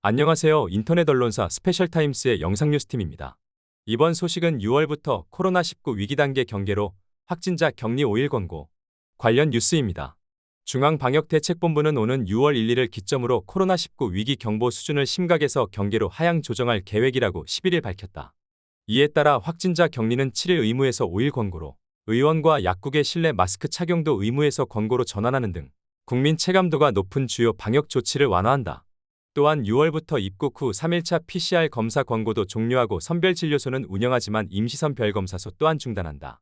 안녕하세요. 인터넷 언론사 스페셜타임스의 영상뉴스팀입니다. 이번 소식은 6월부터 코로나19 위기 단계 경계로 확진자 격리 5일 권고 관련 뉴스입니다. 중앙방역대책본부는 오는 6월 1일을 기점으로 코로나19 위기 경보 수준을 심각에서 경계로 하향 조정할 계획이라고 11일 밝혔다. 이에 따라 확진자 격리는 7일 의무에서 5일 권고로, 의원과 약국의 실내 마스크 착용도 의무에서 권고로 전환하는 등 국민 체감도가 높은 주요 방역 조치를 완화한다. 또한 6월부터 입국 후 3일차 PCR 검사 권고도 종료하고 선별진료소는 운영하지만 임시선별검사소 또한 중단한다.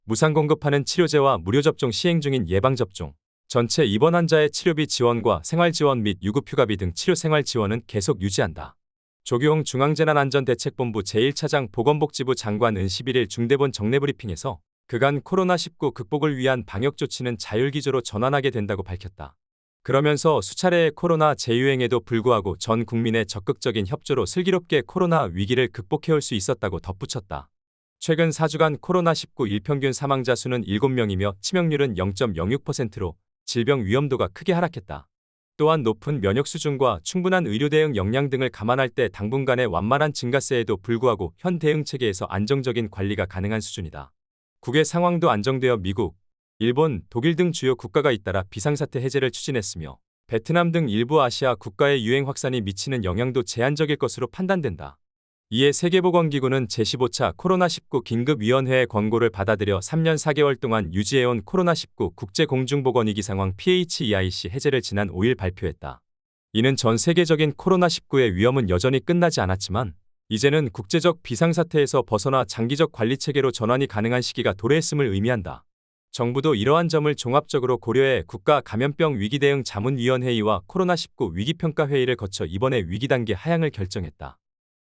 무상 공급하는 치료제와 무료 접종 시행 중인 예방접종, 전체 입원 환자의 치료비 지원과 생활지원 및 유급휴가비 등 치료생활지원은 계속 유지한다. 조규홍 중앙재난안전대책본부 제1차장 보건복지부 장관은 11일 중대본 정례브리핑에서 그간 코로나19 극복을 위한 방역조치는 자율기조로 전환하게 된다고 밝혔다. 그러면서 수차례의 코로나 재유행에도 불구하고 전 국민의 적극적인 협조로 슬기롭게 코로나 위기를 극복해올 수 있었다고 덧붙였다. 최근 4주간 코로나19 일평균 사망자 수는 7명이며 치명률은 0.06%로 질병 위험도가 크게 하락했다. 또한 높은 면역 수준과 충분한 의료 대응 역량 등을 감안할 때 당분간의 완만한 증가세에도 불구하고 현 대응 체계에서 안정적인 관리가 가능한 수준이다. 국외 상황도 안정되어 미국, 일본, 독일 등 주요 국가가 잇따라 비상사태 해제를 추진했으며 베트남 등 일부 아시아 국가의 유행 확산이 미치는 영향도 제한적일 것으로 판단된다. 이에 세계보건기구는 제15차 코로나19 긴급위원회의 권고를 받아들여 3년 4개월 동안 유지해온 코로나19 국제공중보건위기 상황 PHEIC 해제를 지난 5일 발표했다. 이는 전 세계적인 코로나19의 위험은 여전히 끝나지 않았지만 이제는 국제적 비상사태에서 벗어나 장기적 관리체계로 전환이 가능한 시기가 도래했음을 의미한다. 정부도 이러한 점을 종합적으로 고려해 국가감염병 위기대응 자문위원회의와 코로나19 위기평가회의를 거쳐 이번에 위기단계 하향을 결정했다.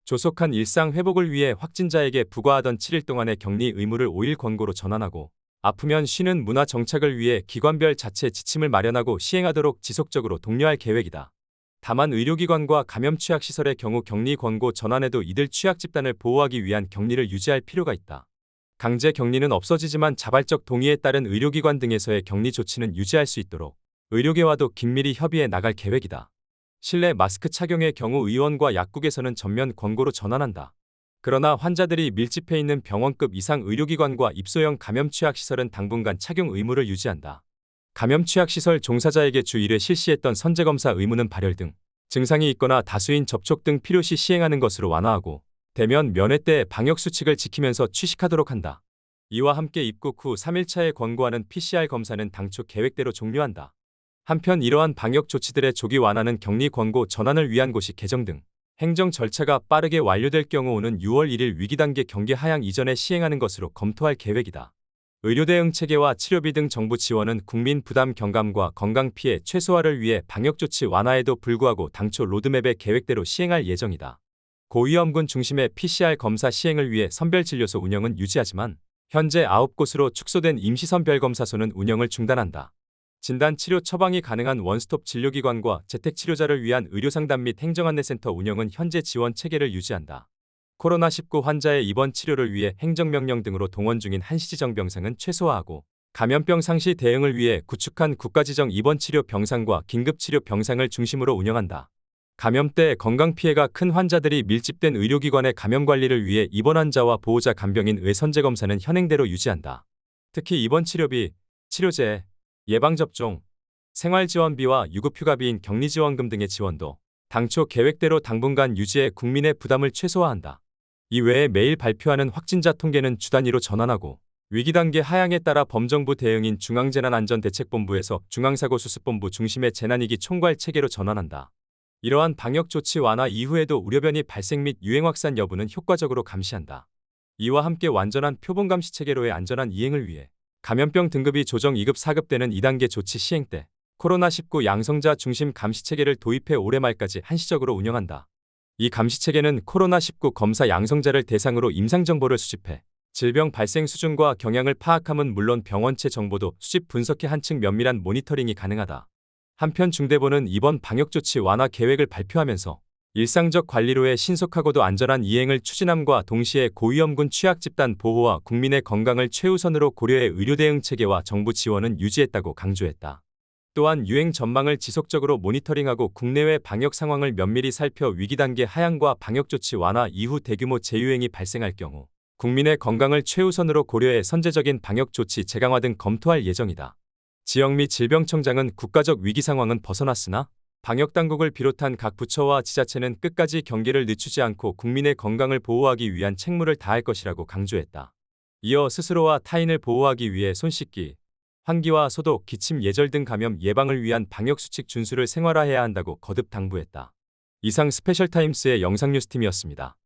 조속한 일상 회복을 위해 확진자에게 부과하던 7일 동안의 격리 의무를 5일 권고로 전환하고 아프면 쉬는 문화 정착을 위해 기관별 자체 지침을 마련하고 시행하도록 지속적으로 독려할 계획이다. 다만 의료기관과 감염 취약시설의 경우 격리 권고 전환에도 이들 취약 집단을 보호하기 위한 격리를 유지할 필요가 있다. 강제 격리는 없어지지만 자발적 동의에 따른 의료기관 등에서의 격리 조치는 유지할 수 있도록 의료계와도 긴밀히 협의해 나갈 계획이다. 실내 마스크 착용의 경우 의원과 약국에서는 전면 권고로 전환한다. 그러나 환자들이 밀집해 있는 병원급 이상 의료기관과 입소형 감염 취약시설은 당분간 착용 의무를 유지한다. 감염 취약시설 종사자에게 주 1회 실시했던 선제검사 의무는 발열 등 증상이 있거나 다수인 접촉 등 필요시 시행하는 것으로 완화하고 대면 면회 때 방역수칙을 지키면서 취식하도록 한다. 이와 함께 입국 후 3일차에 권고하는 PCR 검사는 당초 계획대로 종료한다. 한편 이러한 방역 조치들의 조기 완화는 격리 권고 전환을 위한 곳이 개정 등 행정 절차가 빠르게 완료될 경우 오는 6월 1일 위기단계 경계 하향 이전에 시행하는 것으로 검토할 계획이다. 의료 대응 체계와 치료비 등 정부 지원은 국민 부담 경감과 건강 피해 최소화를 위해 방역 조치 완화에도 불구하고 당초 로드맵의 계획대로 시행할 예정이다. 고위험군 중심의 PCR 검사 시행을 위해 선별진료소 운영은 유지하지만 현재 9곳으로 축소된 임시선별검사소는 운영을 중단한다. 진단치료 처방이 가능한 원스톱 진료기관과 재택치료자를 위한 의료상담 및 행정안내센터 운영은 현재 지원 체계를 유지한다. 코로나19 환자의 입원 치료를 위해 행정명령 등으로 동원 중인 한시지정병상은 최소화하고 감염병 상시 대응을 위해 구축한 국가지정 입원치료 병상과 긴급치료 병상을 중심으로 운영한다. 감염 때 건강피해가 큰 환자들이 밀집된 의료기관의 감염관리를 위해 입원 환자와 보호자 간병인 외 선제검사는 현행대로 유지한다. 특히 입원치료비, 치료제, 예방접종, 생활지원비와 유급휴가비인 격리지원금 등의 지원도 당초 계획대로 당분간 유지해 국민의 부담을 최소화한다. 이 외에 매일 발표하는 확진자 통계는 주 단위로 전환하고 위기단계 하향에 따라 범정부 대응인 중앙재난안전대책본부에서 중앙사고수습본부 중심의 재난위기 총괄 체계로 전환한다. 이러한 방역조치 완화 이후에도 우려변이 발생 및 유행 확산 여부는 효과적으로 감시한다. 이와 함께 완전한 표본감시 체계로의 안전한 이행을 위해 감염병 등급이 조정 2급 4급되는 2단계 조치 시행 때 코로나19 양성자 중심 감시체계를 도입해 올해 말까지 한시적으로 운영한다. 이 감시체계는 코로나19 검사 양성자를 대상으로 임상정보를 수집해 질병 발생 수준과 경향을 파악함은 물론 병원체 정보도 수집 분석해 한층 면밀한 모니터링이 가능하다. 한편 중대본은 이번 방역조치 완화 계획을 발표하면서 일상적 관리로의 신속하고도 안전한 이행을 추진함과 동시에 고위험군 취약집단 보호와 국민의 건강을 최우선으로 고려해 의료 대응 체계와 정부 지원은 유지했다고 강조했다. 또한 유행 전망을 지속적으로 모니터링하고 국내외 방역 상황을 면밀히 살펴 위기 단계 하향과 방역 조치 완화 이후 대규모 재유행이 발생할 경우 국민의 건강을 최우선으로 고려해 선제적인 방역 조치 재강화 등 검토할 예정이다. 지역 및 질병청장은 국가적 위기 상황은 벗어났으나 방역당국을 비롯한 각 부처와 지자체는 끝까지 경계를 늦추지 않고 국민의 건강을 보호하기 위한 책무를 다할 것이라고 강조했다. 이어 스스로와 타인을 보호하기 위해 손 씻기, 환기와 소독, 기침 예절 등 감염 예방을 위한 방역수칙 준수를 생활화해야 한다고 거듭 당부했다. 이상 스페셜타임스의 영상뉴스팀이었습니다.